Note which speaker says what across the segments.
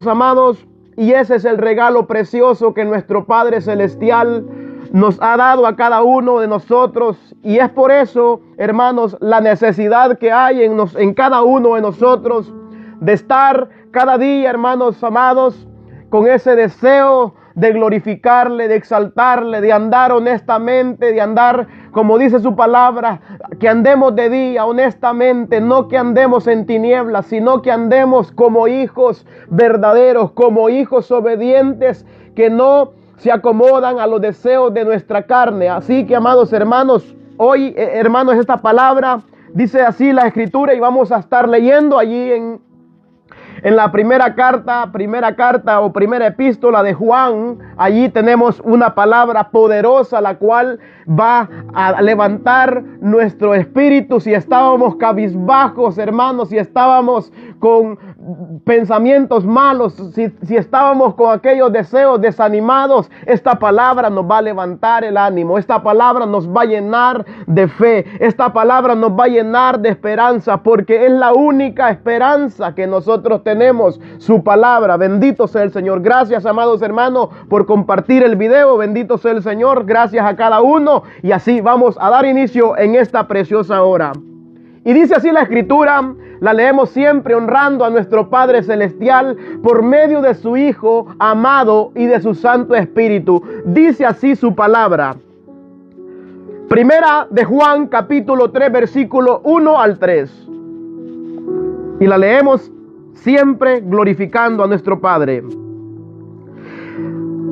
Speaker 1: amados, y ese es el regalo precioso que nuestro Padre Celestial nos ha dado a cada uno de nosotros. Y es por eso, hermanos, la necesidad que hay en cada uno de nosotros de estar cada día, hermanos amados, con ese deseo de glorificarle, de exaltarle, de andar honestamente, de andar, como dice su palabra, que andemos de día honestamente, no que andemos en tinieblas, sino que andemos como hijos verdaderos, como hijos obedientes, que no se acomodan a los deseos de nuestra carne. Así que, amados hermanos, hoy, hermanos, esta palabra dice así la Escritura, y vamos a estar leyendo allí en la primera carta o primera epístola de Juan. Allí tenemos una palabra poderosa, la cual va a levantar nuestro espíritu. Si estábamos cabizbajos, hermanos, si estábamos con pensamientos malos, si estábamos con aquellos deseos desanimados, esta palabra nos va a levantar el ánimo. Esta palabra nos va a llenar de fe. Esta palabra nos va a llenar de esperanza, porque es la única esperanza que nosotros tenemos, su palabra. Bendito sea el Señor. Gracias, amados hermanos, por compartir el video. Bendito sea el Señor. Gracias a cada uno. Y así vamos a dar inicio en esta preciosa hora. Y dice así la Escritura, la leemos siempre honrando a nuestro Padre Celestial por medio de su Hijo amado y de su Santo Espíritu. Dice así su palabra. Primera de Juan, capítulo 3, versículo 1 al 3. Y la leemos siempre glorificando a nuestro Padre.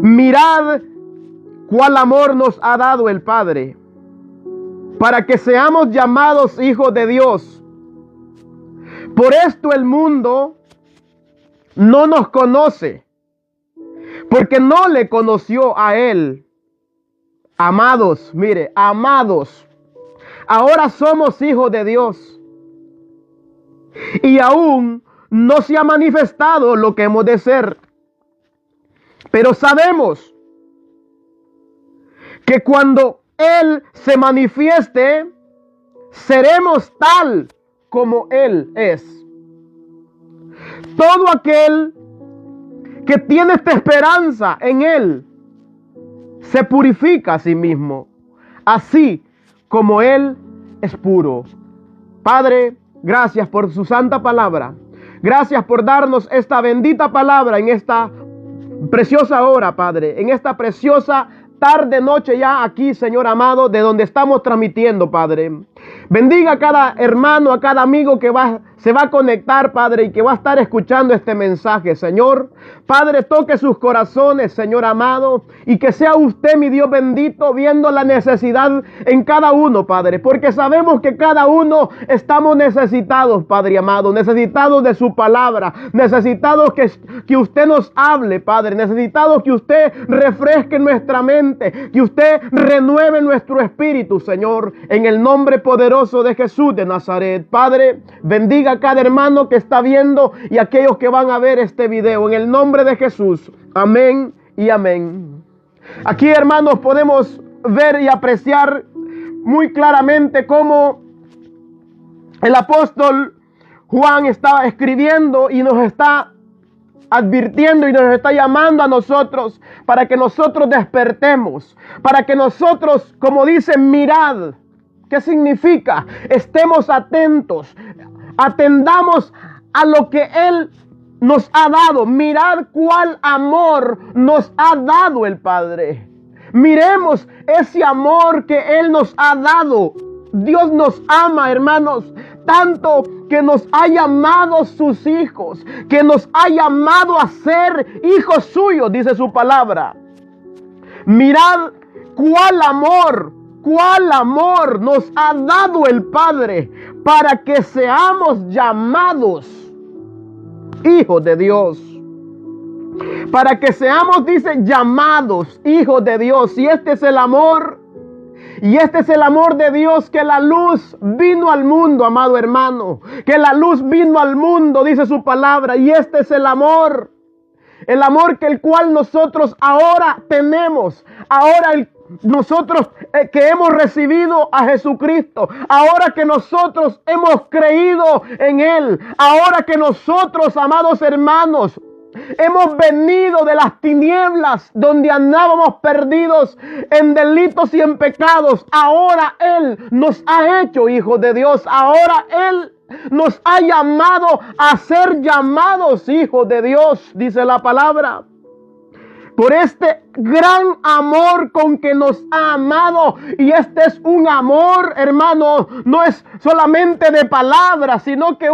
Speaker 1: Mirad cuál amor nos ha dado el Padre, para que seamos llamados hijos de Dios. Por esto el mundo no nos conoce, porque no le conoció a Él. Amados, mire, amados, ahora somos hijos de Dios, y aún no se ha manifestado lo que hemos de ser. Pero sabemos que cuando Él se manifieste, seremos tal como Él es. Todo aquel que tiene esta esperanza en Él se purifica a sí mismo, así como Él es puro. Padre, gracias por su santa palabra. Gracias por darnos esta bendita palabra en esta preciosa hora, Padre, en esta preciosa tarde, noche ya aquí, Señor amado, de donde estamos transmitiendo, Padre. Bendiga a cada hermano, a cada amigo que se va a conectar, Padre, y que va a estar escuchando este mensaje, Señor. Padre, toque sus corazones, Señor amado, y que sea usted, mi Dios bendito, viendo la necesidad en cada uno, Padre, porque sabemos que cada uno estamos necesitados, Padre amado, necesitados de su palabra, necesitados que usted nos hable, Padre, necesitados que usted refresque nuestra mente, que usted renueve nuestro espíritu, Señor, en el nombre poderoso de Jesús de Nazaret. Padre, bendiga a cada hermano que está viendo y a aquellos que van a ver este video, en el nombre de Jesús. Amén y amén. Aquí, hermanos, podemos ver y apreciar muy claramente cómo el apóstol Juan estaba escribiendo y nos está advirtiendo y nos está llamando a nosotros para que nosotros despertemos, para que nosotros, como dice, mirad. ¿Qué significa? Estemos atentos, atendamos a lo que Él nos ha dado. Mirad cuál amor nos ha dado el Padre. Miremos ese amor que Él nos ha dado. Dios nos ama, hermanos, tanto que nos ha llamado sus hijos, que nos ha llamado a ser hijos suyos, dice su palabra. Mirad cuál amor nos ha dado el Padre para que seamos llamados hijos de Dios. Para que seamos, dice, llamados hijos de Dios. Y este es el amor. Y este es el amor de Dios, que la luz vino al mundo, amado hermano. Que la luz vino al mundo, dice su palabra. Y este es el amor. El amor que el cual nosotros ahora tenemos. Ahora nosotros que hemos recibido a Jesucristo, ahora que nosotros hemos creído en Él, ahora que nosotros, amados hermanos, Hemos venido de las tinieblas donde andábamos perdidos en delitos y en pecados. Ahora Él nos ha hecho hijos de Dios. Ahora Él nos ha llamado a ser llamados hijos de Dios, dice la palabra. Por este gran amor con que nos ha amado. Y este es un amor, hermano, no es solamente de palabras, sino que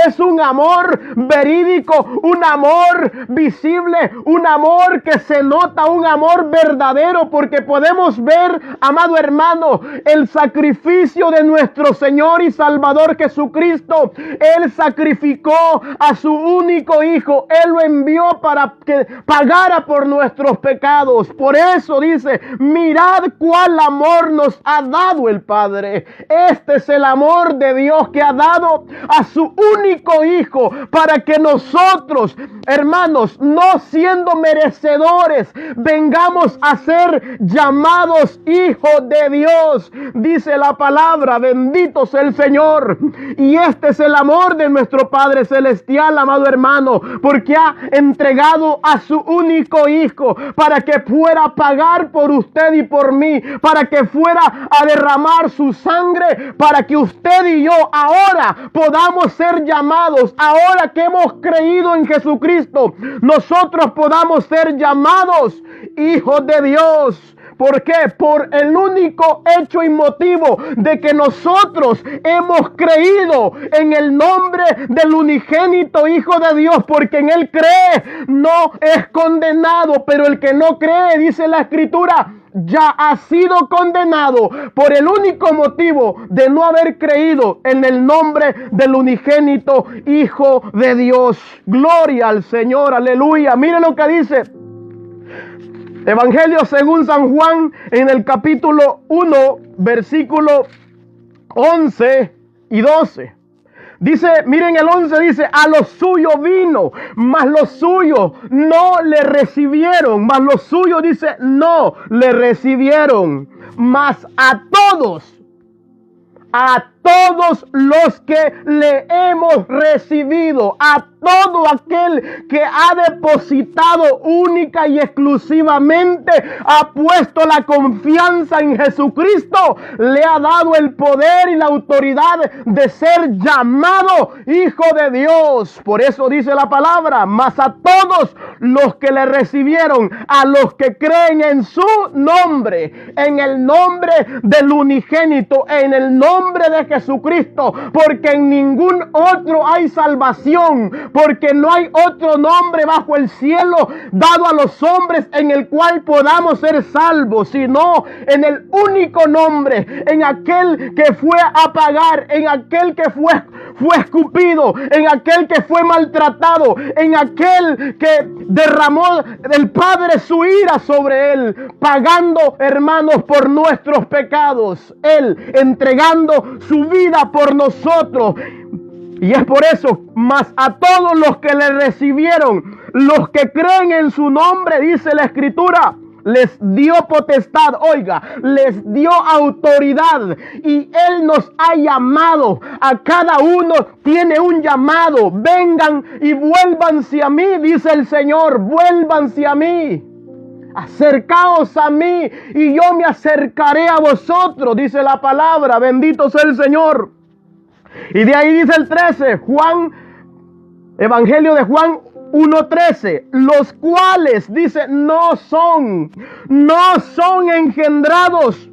Speaker 1: es un amor verídico, un amor visible, un amor que se nota, un amor verdadero, porque podemos ver, amado hermano, el sacrificio de nuestro Señor y Salvador Jesucristo. Él sacrificó a su único Hijo. Él lo envió para que pagara por nuestros pecados. Por eso dice, mirad cuál amor nos ha dado el Padre. Este es el amor de Dios, que ha dado a su único Hijo, para que nosotros, hermanos, no siendo merecedores, vengamos a ser llamados hijos de Dios. Dice la palabra, bendito sea el Señor. Y este es el amor de nuestro Padre Celestial, amado hermano, porque ha entregado a su único Hijo para que fuera a pagar por usted y por mí, para que fuera a derramar su sangre, para que usted y yo ahora podamos ser llamados, ahora que hemos creído en Jesucristo, nosotros podamos ser llamados hijos de Dios. ¿Por qué? Por el único hecho y motivo de que nosotros hemos creído en el nombre del unigénito Hijo de Dios, porque en Él cree, no es condenado, pero el que no cree, dice la Escritura, ya ha sido condenado por el único motivo de no haber creído en el nombre del unigénito Hijo de Dios. Gloria al Señor, aleluya. Mire lo que dice Evangelio según San Juan, en el capítulo 1, versículo 11 y 12. Dice, miren el 11, dice, a los suyos vino, mas los suyos no le recibieron. Mas los suyos, dice, no le recibieron. Mas a todos los que le hemos recibido, a todo aquel que ha depositado única y exclusivamente, ha puesto la confianza en Jesucristo, le ha dado el poder y la autoridad de ser llamado hijo de Dios. Por eso dice la palabra, mas a todos los que le recibieron, a los que creen en su nombre, en el nombre del unigénito, en el nombre de Jesucristo, porque en ningún otro hay salvación, porque no hay otro nombre bajo el cielo dado a los hombres en el cual podamos ser salvos, sino en el único nombre, en aquel que fue a pagar, en aquel que fue escupido, en aquel que fue maltratado, en aquel que derramó el Padre su ira sobre él, pagando, hermanos, por nuestros pecados, él entregando su vida por nosotros. Y es por eso, mas a todos los que le recibieron, los que creen en su nombre, dice la Escritura, les dio potestad, oiga, les dio autoridad, y Él nos ha llamado. A cada uno tiene un llamado. Vengan y vuélvanse a mí, dice el Señor, vuélvanse a mí. Acercaos a mí y yo me acercaré a vosotros, dice la palabra. Bendito sea el Señor. Y de ahí dice el 13, Evangelio de Juan 1:13, los cuales, dice, no son engendrados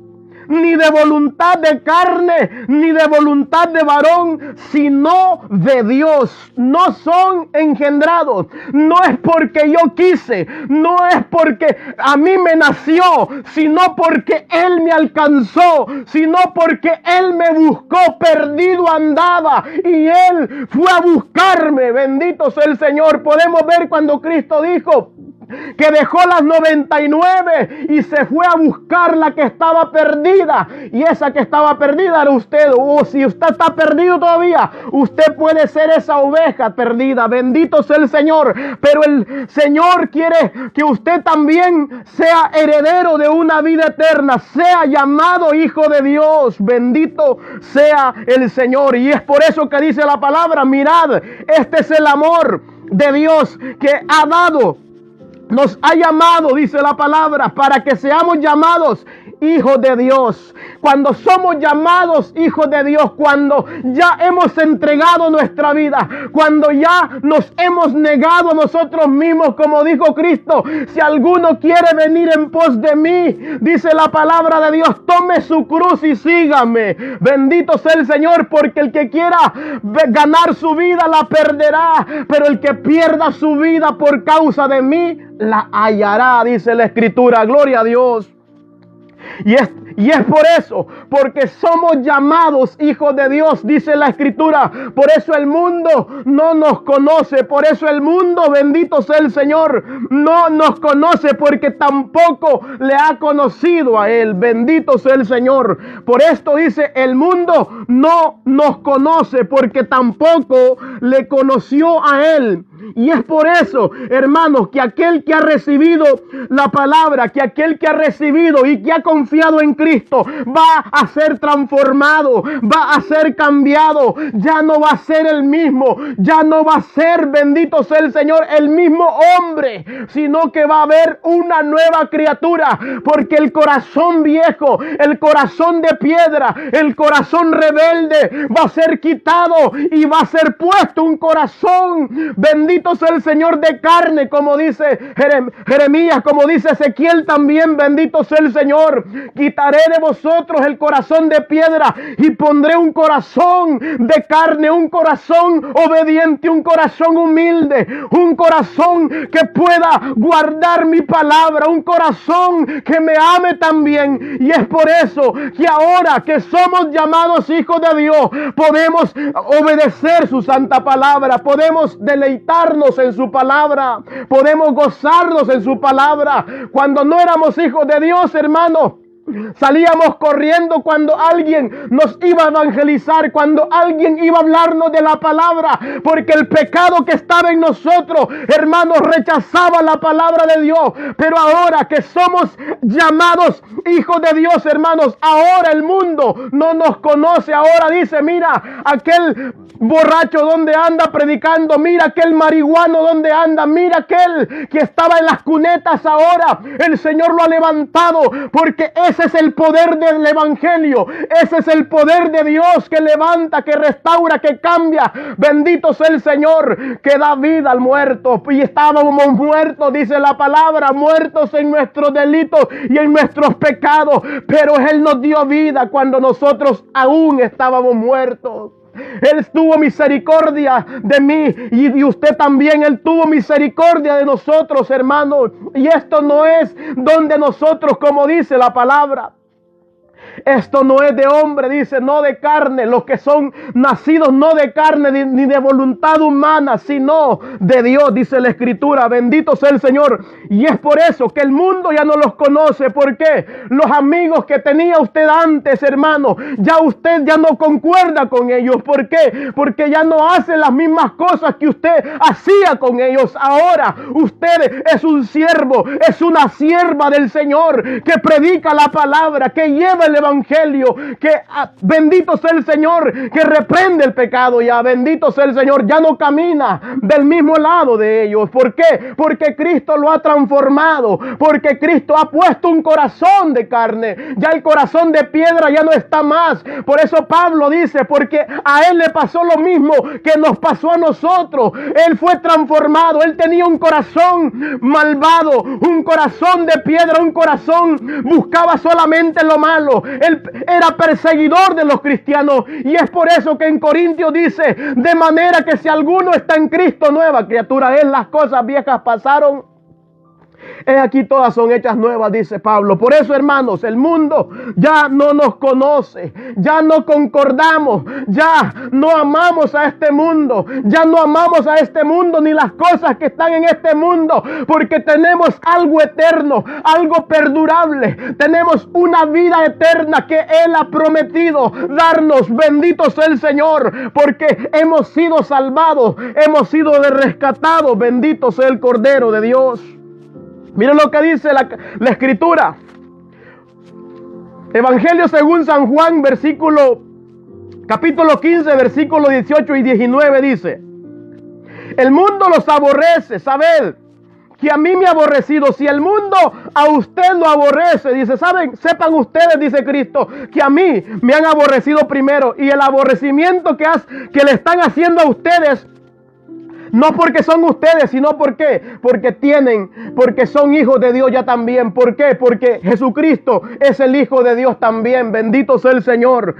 Speaker 1: ni de voluntad de carne, ni de voluntad de varón, sino de Dios. No son engendrados. No es porque yo quise, no es porque a mí me nació, sino porque Él me alcanzó, sino porque Él me buscó, perdido andaba, y Él fue a buscarme. Bendito sea el Señor. Podemos ver cuando Cristo dijo que dejó las 99 y se fue a buscar la que estaba perdida, y esa que estaba perdida era usted. O si usted está perdido todavía, usted puede ser esa oveja perdida. Bendito sea el Señor. Pero el Señor quiere que usted también sea heredero de una vida eterna, sea llamado hijo de Dios. Bendito sea el Señor. Y es por eso que dice la palabra, mirad, este es el amor, de Dios que ha dado, nos ha llamado, dice la palabra, para que seamos llamados hijos de Dios. Cuando somos llamados hijos de Dios, cuando ya hemos entregado nuestra vida, cuando ya nos hemos negado a nosotros mismos, como dijo Cristo, si alguno quiere venir en pos de mí, dice la palabra de Dios, tome su cruz y sígame. Bendito sea el Señor, porque el que quiera ganar su vida la perderá, pero el que pierda su vida por causa de mí la hallará, dice la Escritura. Gloria a Dios. Y es por eso, porque somos llamados hijos de Dios, dice la Escritura. Por eso el mundo no nos conoce. Por eso el mundo, bendito sea el Señor, no nos conoce, porque tampoco le ha conocido a Él. Bendito sea el Señor. Por esto dice, el mundo no nos conoce, porque tampoco le conoció a Él. Y es por eso, hermanos, que aquel que ha recibido la palabra, que aquel que ha recibido y que ha confiado en Cristo, va a ser transformado, va a ser cambiado. Ya no va a ser el mismo, ya no va a ser, bendito sea el Señor, el mismo hombre, sino que va a haber una nueva criatura, porque el corazón viejo, el corazón de piedra, el corazón rebelde va a ser quitado y va a ser puesto un corazón, bendito sea el Señor, de carne, como dice Jeremías, como dice Ezequiel también. Bendito sea el Señor. Quitaré de vosotros el corazón de piedra y pondré un corazón de carne, un corazón obediente, un corazón humilde, un corazón que pueda guardar mi palabra, un corazón que me ame también. Y es por eso que ahora que somos llamados hijos de Dios, podemos obedecer su santa palabra, podemos deleitarnos en su palabra, podemos gozarnos en su palabra. Cuando no éramos hijos de Dios, hermanos, salíamos corriendo cuando alguien nos iba a evangelizar, cuando alguien iba a hablarnos de la palabra, porque el pecado que estaba en nosotros, hermanos, rechazaba la palabra de Dios. Pero ahora que somos llamados hijos de Dios, hermanos, ahora el mundo no nos conoce. Ahora dice, mira, aquel borracho donde anda predicando, mira aquel marihuano donde anda, mira aquel que estaba en las cunetas, ahora el Señor lo ha levantado, porque ese es el poder del evangelio, ese es el poder de Dios que levanta, que restaura, que cambia. Bendito sea el Señor, que da vida al muerto. Y estábamos muertos, dice la palabra, muertos en nuestros delitos y en nuestros pecados, pero Él nos dio vida cuando nosotros aún estábamos muertos. Él tuvo misericordia de mí y usted también. Él tuvo misericordia de nosotros, hermanos. Y esto no es don de nosotros, como dice la palabra. Esto no es de hombre, dice, no de carne. Los que son nacidos no de carne ni de voluntad humana, sino de Dios, dice la Escritura. Bendito sea el Señor. Y es por eso que el mundo ya no los conoce. ¿Por qué? Los amigos que tenía usted antes, hermano, ya usted ya no concuerda con ellos. ¿Por qué? Porque ya no hace las mismas cosas que usted hacía con ellos. Ahora usted es un siervo, es una sierva del Señor, que predica la palabra, que lleva el evangelio, que bendito sea el Señor, que reprende el pecado. Ya bendito sea el Señor, ya no camina del mismo lado de ellos. ¿Por qué? Porque Cristo lo ha transformado, porque Cristo ha puesto un corazón de carne. Ya el corazón de piedra ya no está más. Por eso Pablo dice, porque a Él le pasó lo mismo que nos pasó a nosotros. Él fue transformado, Él tenía un corazón malvado, un corazón de piedra, un corazón buscaba solamente lo malo. Él era perseguidor de los cristianos, y es por eso que en Corintios dice, de manera que si alguno está en Cristo, nueva criatura es. Las cosas viejas pasaron, aquí todas son hechas nuevas, dice Pablo. Por eso, hermanos, el mundo ya no nos conoce, ya no concordamos, ya no amamos a este mundo, ya no amamos a este mundo ni las cosas que están en este mundo, porque tenemos algo eterno, algo perdurable, tenemos una vida eterna que Él ha prometido darnos. Bendito sea el Señor, porque hemos sido salvados, hemos sido rescatados. Bendito sea el Cordero de Dios. Miren lo que dice la Escritura. Evangelio según San Juan, capítulo 15, versículos 18 y 19 dice: El mundo los aborrece. Sabed que a mí me ha aborrecido. Si el mundo a usted lo aborrece, dice, sepan ustedes, dice Cristo, que a mí me han aborrecido primero. Y el aborrecimiento que le están haciendo a ustedes, no porque son ustedes, sino porque son hijos de Dios ya también. ¿Por qué? Porque Jesucristo es el Hijo de Dios también. Bendito sea el Señor.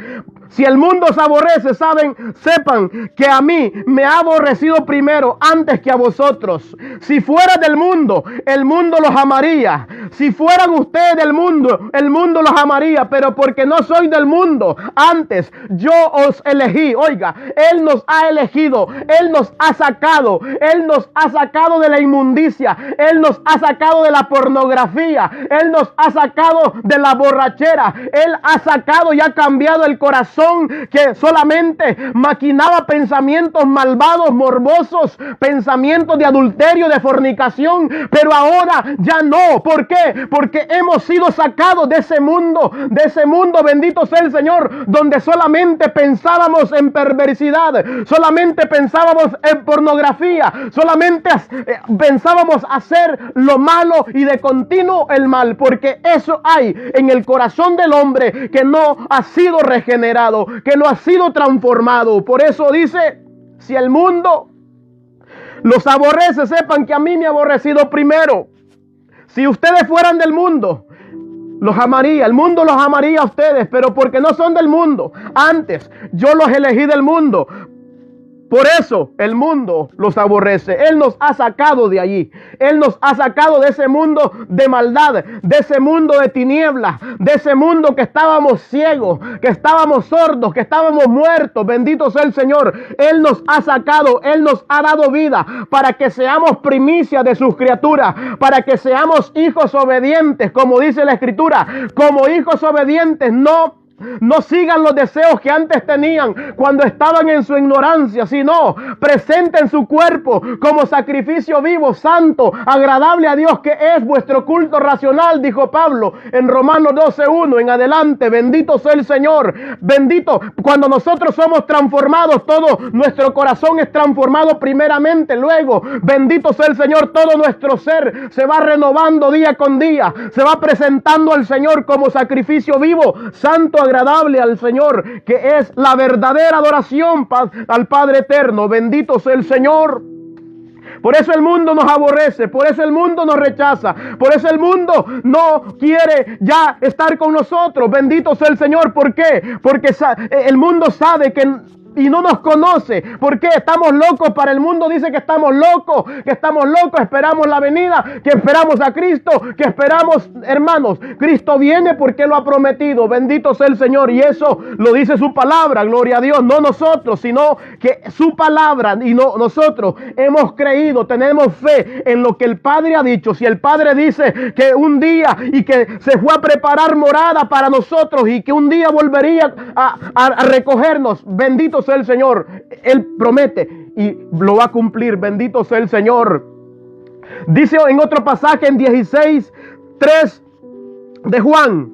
Speaker 1: Si el mundo os aborrece, sepan que a mí me ha aborrecido primero antes que a vosotros. Si fuera del mundo, el mundo los amaría. Si fueran ustedes del mundo, el mundo los amaría. Pero porque no soy del mundo, antes yo os elegí. Oiga, Él nos ha elegido. Él nos ha sacado. Él nos ha sacado de la inmundicia. Él nos ha sacado de la pornografía. Él nos ha sacado de la borrachera. Él ha sacado y ha cambiado el corazón que solamente maquinaba pensamientos malvados, morbosos, pensamientos de adulterio, de fornicación, pero ahora ya no. ¿Por qué? Porque hemos sido sacados de ese mundo, bendito sea el Señor, donde solamente pensábamos en perversidad, solamente pensábamos en pornografía, solamente pensábamos hacer lo malo y de continuo el mal, porque eso hay en el corazón del hombre que no ha sido regenerado, que no ha sido transformado. Por eso dice, si el mundo los aborrece, sepan que a mí me ha aborrecido primero. Si ustedes fueran del mundo, los amaría, el mundo los amaría a ustedes, pero porque no son del mundo, antes yo los elegí del mundo. Por eso el mundo los aborrece. Él nos ha sacado de allí. Él nos ha sacado de ese mundo de maldad, de ese mundo de tinieblas, de ese mundo que estábamos ciegos, que estábamos sordos, que estábamos muertos. Bendito sea el Señor. Él nos ha sacado, Él nos ha dado vida para que seamos primicia de sus criaturas, para que seamos hijos obedientes, como dice la Escritura. Como hijos obedientes, no sigan los deseos que antes tenían cuando estaban en su ignorancia, sino presenten su cuerpo como sacrificio vivo, santo, agradable a Dios, que es vuestro culto racional, dijo Pablo en Romanos 12:1 en adelante. Bendito sea el Señor. Bendito, cuando nosotros somos transformados, todo nuestro corazón es transformado primeramente. Luego, bendito sea el Señor, todo nuestro ser se va renovando día con día, se va presentando al Señor como sacrificio vivo, santo, agradable al Señor, que es la verdadera adoración al Padre eterno. Bendito sea el Señor. Por eso el mundo nos aborrece, por eso el mundo nos rechaza, por eso el mundo no quiere ya estar con nosotros. Bendito sea el Señor. ¿Por qué? Porque el mundo sabe que y no nos conoce. ¿Por qué? Estamos locos. Para el mundo dice que estamos locos, esperamos la venida, que esperamos a Cristo, que esperamos, hermanos, Cristo viene porque lo ha prometido. Bendito sea el Señor. Y eso lo dice su palabra, gloria a Dios. No nosotros, sino que su palabra, y no nosotros hemos creído, tenemos fe en lo que el Padre ha dicho. Si el Padre dice que un día, y que se fue a preparar morada para nosotros, y que un día volvería a recogernos, bendito sea el Señor. Él promete y lo va a cumplir. Bendito sea el Señor. Dice en otro pasaje, en 16:3 de Juan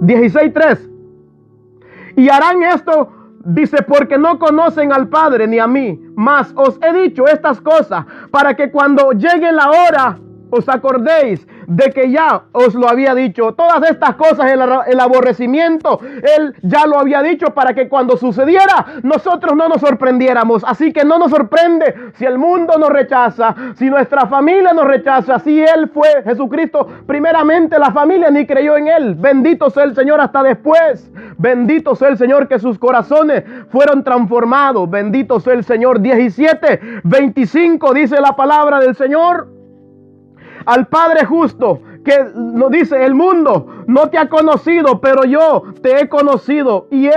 Speaker 1: 16:3, y harán esto, dice, porque no conocen al Padre ni a mí, mas os he dicho estas cosas para que cuando llegue la hora os acordéis de que ya os lo había dicho. Todas estas cosas, el aborrecimiento, Él ya lo había dicho para que cuando sucediera, nosotros no nos sorprendiéramos. Así que no nos sorprende si el mundo nos rechaza, si nuestra familia nos rechaza. Si Él fue, Jesucristo, primeramente la familia ni creyó en Él. Bendito sea el Señor hasta después. Bendito sea el Señor que sus corazones fueron transformados. Bendito sea el Señor. 17:25 dice la palabra del Señor. Al Padre justo, que nos dice, el mundo no te ha conocido, pero yo te he conocido, y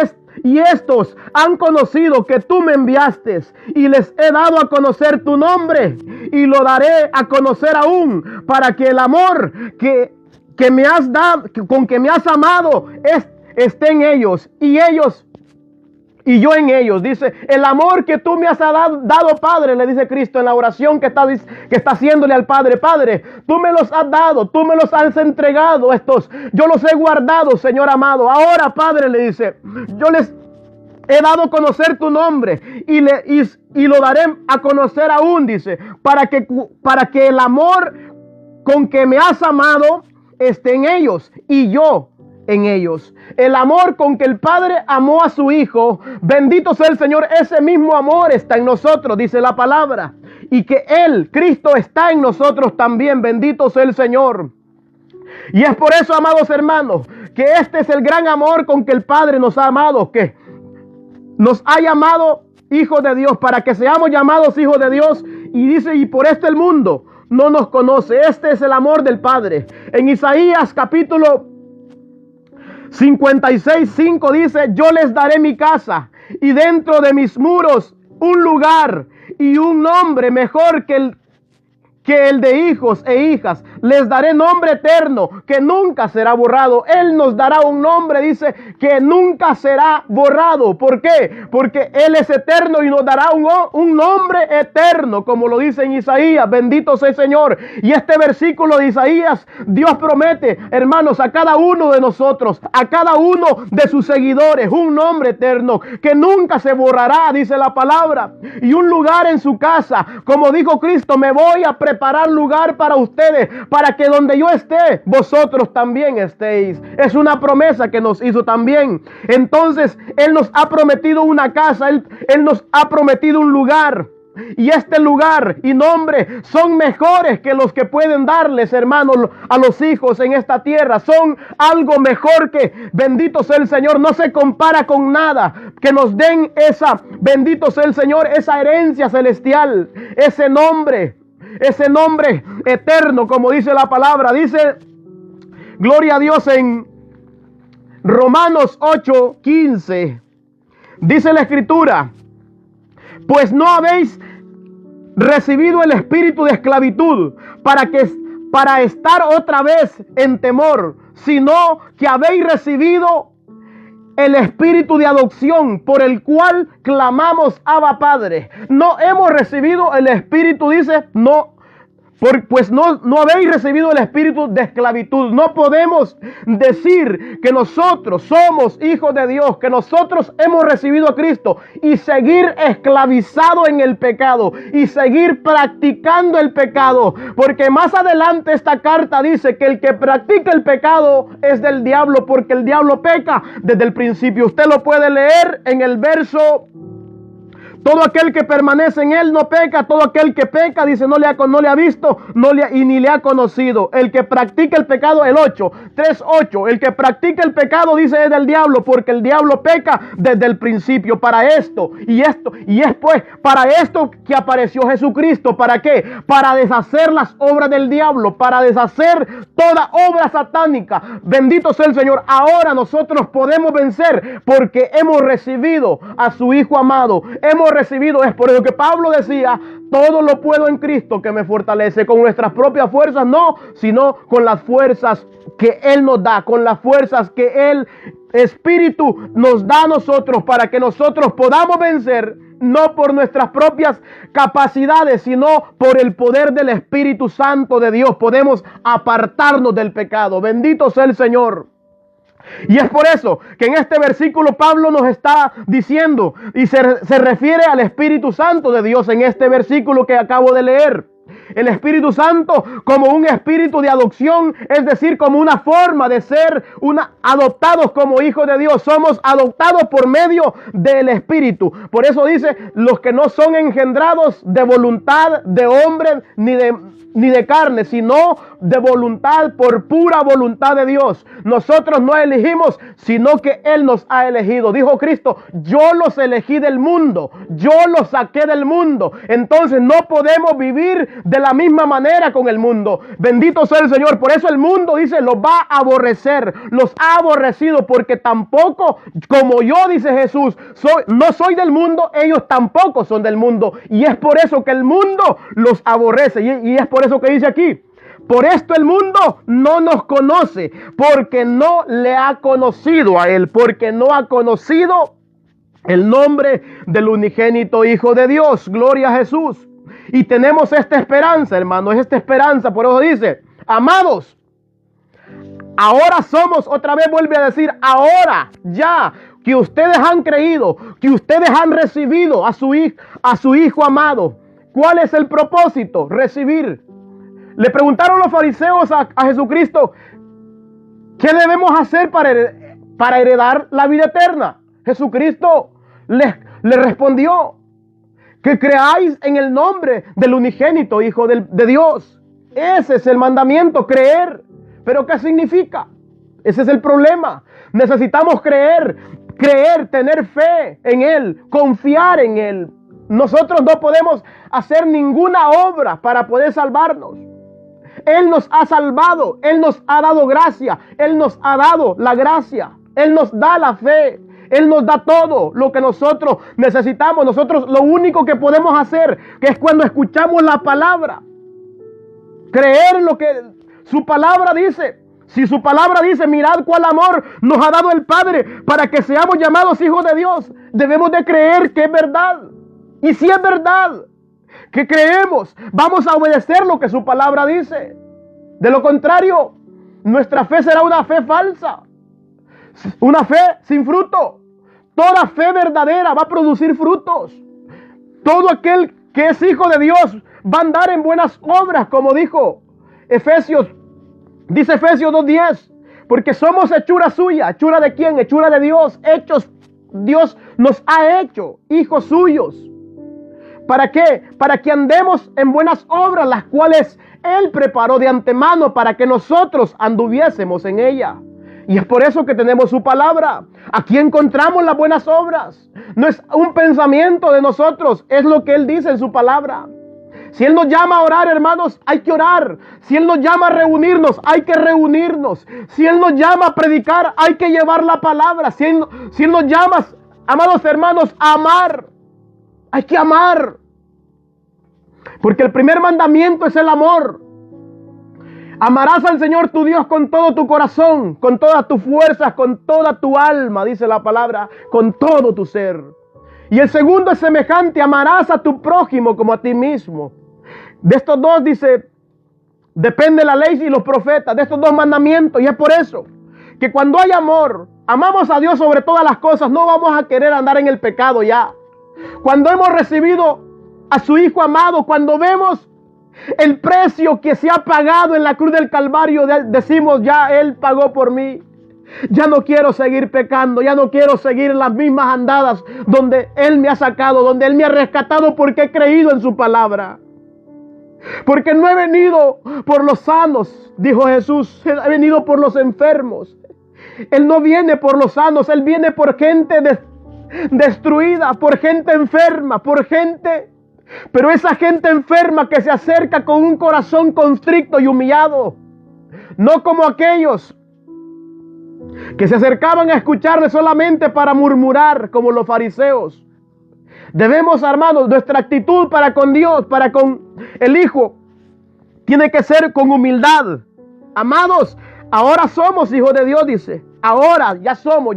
Speaker 1: estos han conocido que tú me enviaste, y les he dado a conocer tu nombre, y lo daré a conocer aún, para que el amor que me has dado, con que me has amado, esté en ellos, y yo en ellos. Dice, el amor que tú me has dado, Padre, le dice Cristo en la oración que está haciéndole al Padre. Padre, tú me los has dado, tú me los has entregado estos. Yo los he guardado, Señor amado. Ahora, Padre, le dice, yo les he dado a conocer tu nombre y lo daré a conocer aún, dice, para que el amor con que me has amado esté en ellos y yo en ellos. El amor con que el Padre amó a su Hijo, bendito sea el Señor, ese mismo amor está en nosotros, dice la palabra. Y que Él, Cristo, está en nosotros también, bendito sea el Señor. Y es por eso, amados hermanos, que este es el gran amor con que el Padre nos ha amado, que nos ha llamado hijos de Dios, para que seamos llamados hijos de Dios. Y dice, y por esto el mundo no nos conoce. Este es el amor del Padre. En Isaías capítulo 56:5 dice, yo les daré mi casa y dentro de mis muros un lugar y un nombre mejor que el de hijos e hijas. Les daré nombre eterno que nunca será borrado. Él nos dará un nombre, dice, que nunca será borrado. ¿Por qué? Porque Él es eterno y nos dará un nombre eterno, como lo dice en Isaías. Bendito sea el Señor. Y este versículo de Isaías, Dios promete, hermanos, a cada uno de nosotros, a cada uno de sus seguidores, un nombre eterno que nunca se borrará, dice la palabra. Y un lugar en su casa, como dijo Cristo, me voy a preparar lugar para ustedes, para que donde yo esté, vosotros también estéis. Es una promesa que nos hizo también. Entonces, Él nos ha prometido una casa, Él nos ha prometido un lugar. Y este lugar y nombre son mejores que los que pueden darles, hermanos, a los hijos en esta tierra. Son algo mejor que, bendito sea el Señor, no se compara con nada. Que nos den esa, bendito sea el Señor, esa herencia celestial, ese nombre eterno, como dice la palabra. Dice, gloria a Dios, en Romanos 8:15, dice la Escritura, pues no habéis recibido el espíritu de esclavitud para estar otra vez en temor, sino que habéis recibido el espíritu de adopción, por el cual clamamos Abba Padre. No hemos recibido el espíritu, dice, pues no habéis recibido el espíritu de esclavitud. No podemos decir que nosotros somos hijos de Dios, que nosotros hemos recibido a Cristo y seguir esclavizado en el pecado y seguir practicando el pecado, porque más adelante esta carta dice que el que practica el pecado es del diablo, porque el diablo peca desde el principio. Usted lo puede leer en el verso: todo aquel que permanece en Él no peca. Todo aquel que peca, dice, no le ha visto ni le ha conocido. El que practica el pecado, el 3:8. El que practica el pecado, dice, es del diablo, porque el diablo peca desde el principio. Para esto, y es pues para esto que apareció Jesucristo. ¿Para qué? Para deshacer las obras del diablo, para deshacer toda obra satánica. Bendito sea el Señor. Ahora nosotros podemos vencer porque hemos recibido a su Hijo amado. Es por eso que Pablo decía, todo lo puedo en Cristo que me fortalece. Con nuestras propias fuerzas no, sino con las fuerzas que Él nos da, con las fuerzas que el Espíritu nos da a nosotros, para que nosotros podamos vencer, no por nuestras propias capacidades, sino por el poder del Espíritu Santo de Dios. Podemos apartarnos del pecado. Bendito sea el Señor. Y es por eso que en este versículo Pablo nos está diciendo, y se refiere al Espíritu Santo de Dios en este versículo que acabo de leer. El Espíritu Santo como un espíritu de adopción, es decir, como una forma de ser adoptados como hijos de Dios. Somos adoptados por medio del Espíritu. Por eso dice, los que no son engendrados de voluntad de hombre ni de carne, sino de voluntad, por pura voluntad de Dios. Nosotros no elegimos, sino que Él nos ha elegido. Dijo Cristo, yo los elegí del mundo, yo los saqué del mundo. Entonces no podemos vivir de la misma manera con el mundo. Bendito sea el Señor. Por eso el mundo, dice, los va a aborrecer, los ha aborrecido, porque tampoco, como yo, dice Jesús, no soy del mundo, ellos tampoco son del mundo. Y es por eso que el mundo los aborrece. Y es por eso que dice aquí, por esto el mundo no nos conoce, porque no le ha conocido a Él, porque no ha conocido el nombre del unigénito Hijo de Dios. Gloria a Jesús. Y tenemos esta esperanza, hermano, es esta esperanza. Por eso dice, amados, ahora somos, otra vez vuelve a decir, ahora, ya, que ustedes han creído, que ustedes han recibido a su Hijo amado. ¿Cuál es el propósito? Recibir. Le preguntaron los fariseos a Jesucristo, ¿qué debemos hacer para heredar la vida eterna? Jesucristo le respondió, que creáis en el nombre del unigénito Hijo de Dios. Ese es el mandamiento, creer. ¿Pero qué significa? Ese es el problema. Necesitamos creer, tener fe en Él, confiar en Él. Nosotros no podemos hacer ninguna obra para poder salvarnos. Él nos ha salvado, Él nos ha dado gracia, Él nos ha dado la gracia, Él nos da la fe, Él nos da todo lo que nosotros necesitamos. Nosotros lo único que podemos hacer, que es cuando escuchamos la palabra, creer en lo que su palabra dice. Si su palabra dice, mirad cuál amor nos ha dado el Padre para que seamos llamados hijos de Dios, debemos de creer que es verdad. Y si es verdad que creemos, vamos a obedecer lo que su palabra dice. De lo contrario, nuestra fe será una fe falsa, una fe sin fruto. Toda fe verdadera va a producir frutos. Todo aquel que es hijo de Dios va a andar en buenas obras, como dijo Efesios 2:10, porque somos hechura suya. ¿Hechura de quién? Hechura de Dios. Dios nos ha hecho hijos suyos. ¿Para qué? Para que andemos en buenas obras, las cuales Él preparó de antemano para que nosotros anduviésemos en ella. Y es por eso que tenemos su palabra. Aquí encontramos las buenas obras. No es un pensamiento de nosotros, es lo que Él dice en su palabra. Si Él nos llama a orar, hermanos, hay que orar. Si Él nos llama a reunirnos, hay que reunirnos. Si Él nos llama a predicar, hay que llevar la palabra. Si Él nos llama, amados hermanos, a amar, hay que amar. Porque el primer mandamiento es el amor. Amarás al Señor tu Dios con todo tu corazón, con todas tus fuerzas, con toda tu alma, dice la palabra, con todo tu ser. Y el segundo es semejante, amarás a tu prójimo como a ti mismo. De estos dos, dice, depende la ley y los profetas, de estos dos mandamientos. Y es por eso que cuando hay amor, amamos a Dios sobre todas las cosas, no vamos a querer andar en el pecado ya. Cuando hemos recibido a su Hijo amado, cuando vemos el precio que se ha pagado en la cruz del Calvario, decimos, ya Él pagó por mí. Ya no quiero seguir pecando, ya no quiero seguir las mismas andadas donde Él me ha sacado, donde Él me ha rescatado, porque he creído en su palabra. Porque no he venido por los sanos, dijo Jesús, he venido por los enfermos. Él no viene por los sanos, Él viene por gente destruida, por gente enferma, por gente. Pero esa gente enferma que se acerca con un corazón constricto y humillado, no como aquellos que se acercaban a escucharle solamente para murmurar, como los fariseos. Debemos, hermanos, nuestra actitud para con Dios, para con el Hijo, tiene que ser con humildad. Amados, ahora somos hijos de Dios, dice. Ahora ya somos,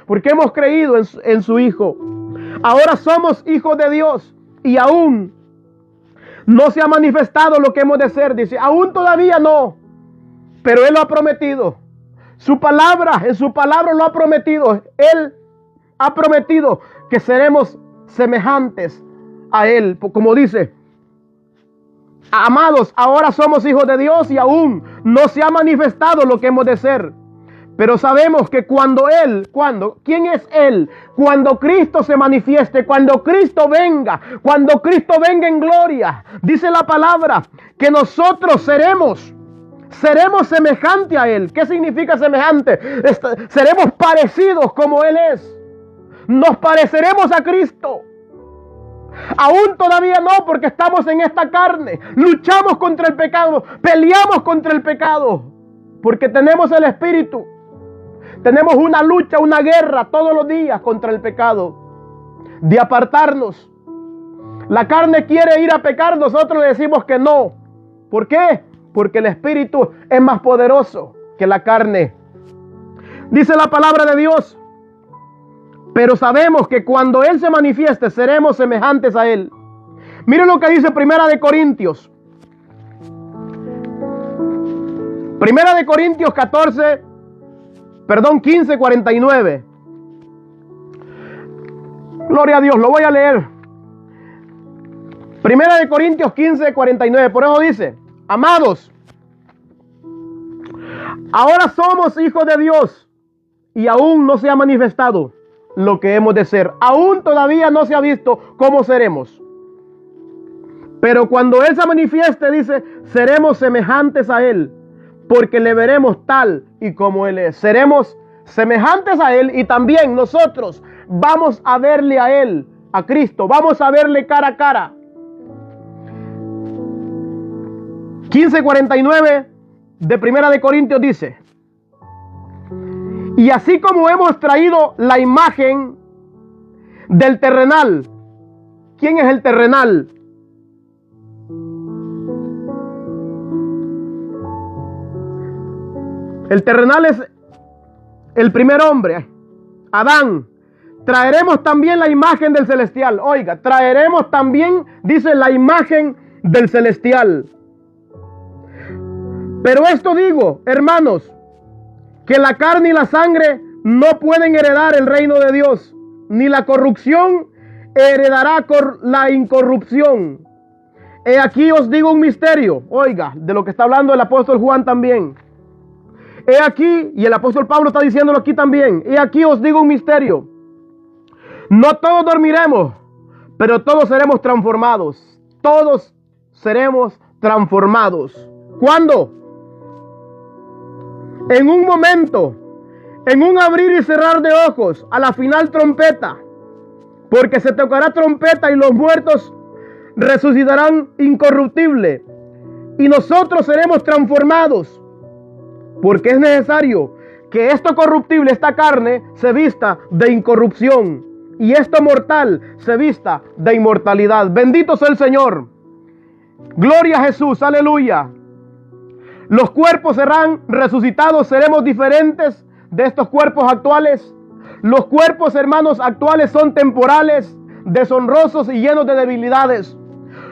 Speaker 1: porque hemos creído en su Hijo. Ahora somos hijos de Dios. Y aún no se ha manifestado lo que hemos de ser, dice. Aún todavía no, pero Él lo ha prometido. En su palabra lo ha prometido. Él ha prometido que seremos semejantes a Él. Como dice, amados, ahora somos hijos de Dios y aún no se ha manifestado lo que hemos de ser. Pero sabemos que ¿quién es Él? Cuando Cristo se manifieste, cuando Cristo venga en gloria, dice la palabra, que nosotros seremos semejantes a Él. ¿Qué significa semejante? Seremos parecidos como Él es. Nos pareceremos a Cristo. Aún todavía no, porque estamos en esta carne. Luchamos contra el pecado, peleamos contra el pecado, porque tenemos el Espíritu. Tenemos una lucha, una guerra todos los días contra el pecado, de apartarnos. La carne quiere ir a pecar, nosotros le decimos que no. ¿Por qué? Porque el Espíritu es más poderoso que la carne. Dice la palabra de Dios, pero sabemos que cuando Él se manifieste, seremos semejantes a Él. Miren lo que dice Primera de Corintios 15:49. Gloria a Dios, lo voy a leer. Primera de Corintios 15, 49. Por eso dice: amados, ahora somos hijos de Dios y aún no se ha manifestado lo que hemos de ser. Aún todavía no se ha visto cómo seremos. Pero cuando Él se manifieste, dice, seremos semejantes a Él, porque le veremos tal y como Él es. Seremos semejantes a Él y también nosotros vamos a verle a Él, a Cristo. Vamos a verle cara a cara. 15:49 de Primera de Corintios dice: y así como hemos traído la imagen del terrenal. ¿Quién es el terrenal? El terrenal es el primer hombre, Adán. Traeremos también la imagen del celestial. Oiga, traeremos también, dice, la imagen del celestial. Pero esto digo, hermanos, que la carne y la sangre no pueden heredar el reino de Dios, ni la corrupción heredará la incorrupción. He aquí os digo un misterio. Oiga, de lo que está hablando el apóstol Juan también. He aquí, y el apóstol Pablo está diciéndolo aquí también. He aquí os digo un misterio. No todos dormiremos, pero todos seremos transformados. Todos seremos transformados. ¿Cuándo? En un momento, en un abrir y cerrar de ojos, a la final trompeta. Porque se tocará trompeta y los muertos resucitarán incorruptible. Y nosotros seremos transformados. Porque es necesario que esto corruptible, esta carne, se vista de incorrupción. Y esto mortal se vista de inmortalidad. Bendito sea el Señor. Gloria a Jesús, aleluya. Los cuerpos serán resucitados, seremos diferentes de estos cuerpos actuales. Los cuerpos, hermanos, actuales son temporales, deshonrosos y llenos de debilidades.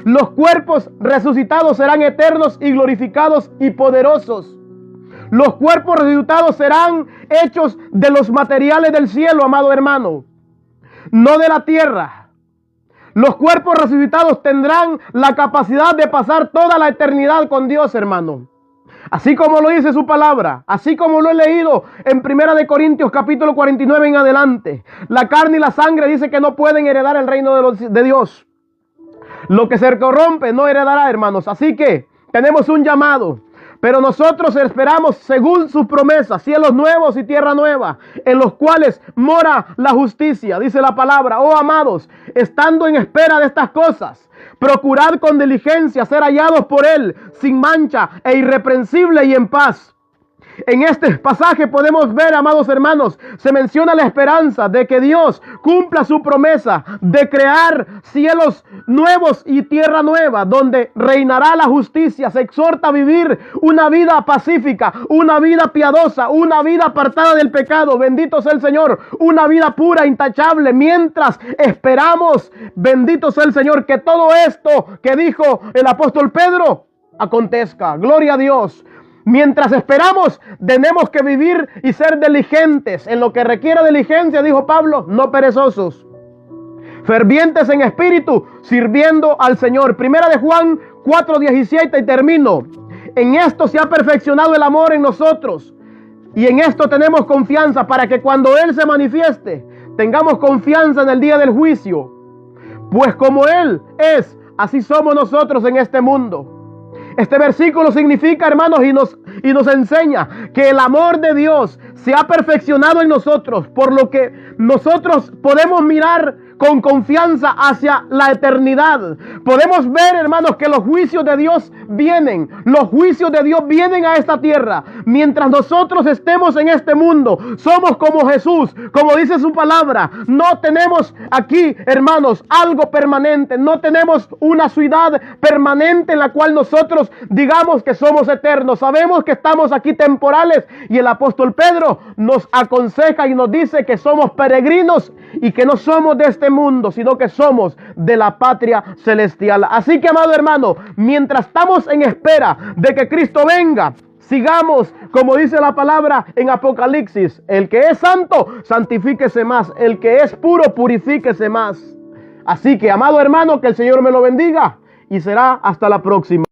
Speaker 1: Los cuerpos resucitados serán eternos y glorificados y poderosos. Los cuerpos resucitados serán hechos de los materiales del cielo, amado hermano, no de la tierra. Los cuerpos resucitados tendrán la capacidad de pasar toda la eternidad con Dios, hermano. Así como lo dice su palabra, así como lo he leído en Primera de Corintios capítulo 49 en adelante. La carne y la sangre dice que no pueden heredar el reino de Dios. Lo que se corrompe no heredará, hermanos. Así que tenemos un llamado. Pero nosotros esperamos según sus promesas, cielos nuevos y tierra nueva, en los cuales mora la justicia, dice la palabra. Oh amados, estando en espera de estas cosas, procurad con diligencia ser hallados por Él, sin mancha e irreprensible y en paz. En este pasaje podemos ver, amados hermanos, se menciona la esperanza de que Dios cumpla su promesa de crear cielos nuevos y tierra nueva, donde reinará la justicia. Se exhorta a vivir una vida pacífica, una vida piadosa, una vida apartada del pecado. Bendito sea el Señor, una vida pura, intachable, mientras esperamos, bendito sea el Señor, que todo esto que dijo el apóstol Pedro acontezca. Gloria a Dios. Mientras esperamos, tenemos que vivir y ser diligentes. En lo que requiera diligencia, dijo Pablo, no perezosos. Fervientes en espíritu, sirviendo al Señor. Primera de Juan 4:17 y termino. En esto se ha perfeccionado el amor en nosotros. Y en esto tenemos confianza para que cuando Él se manifieste, tengamos confianza en el día del juicio. Pues como Él es, así somos nosotros en este mundo. Este versículo significa, hermanos, y nos enseña que el amor de Dios se ha perfeccionado en nosotros, por lo que nosotros podemos mirar con confianza hacia la eternidad. Podemos ver, hermanos, que los juicios de Dios vienen. Los juicios de Dios vienen a esta tierra. Mientras nosotros estemos en este mundo, somos como Jesús, como dice su palabra. No tenemos aquí, hermanos, algo permanente. No tenemos una ciudad permanente en la cual nosotros digamos que somos eternos. Sabemos que estamos aquí temporales, y el apóstol Pedro nos aconseja y nos dice que somos peregrinos y que no somos de este mundo, sino que somos de la patria celestial. Así que, amado hermano, mientras estamos en espera de que Cristo venga, Sigamos, como dice la palabra en Apocalipsis, el que es santo, santifíquese más. El que es puro, purifíquese más. Así que, amado hermano, que el Señor me lo bendiga y será hasta la próxima.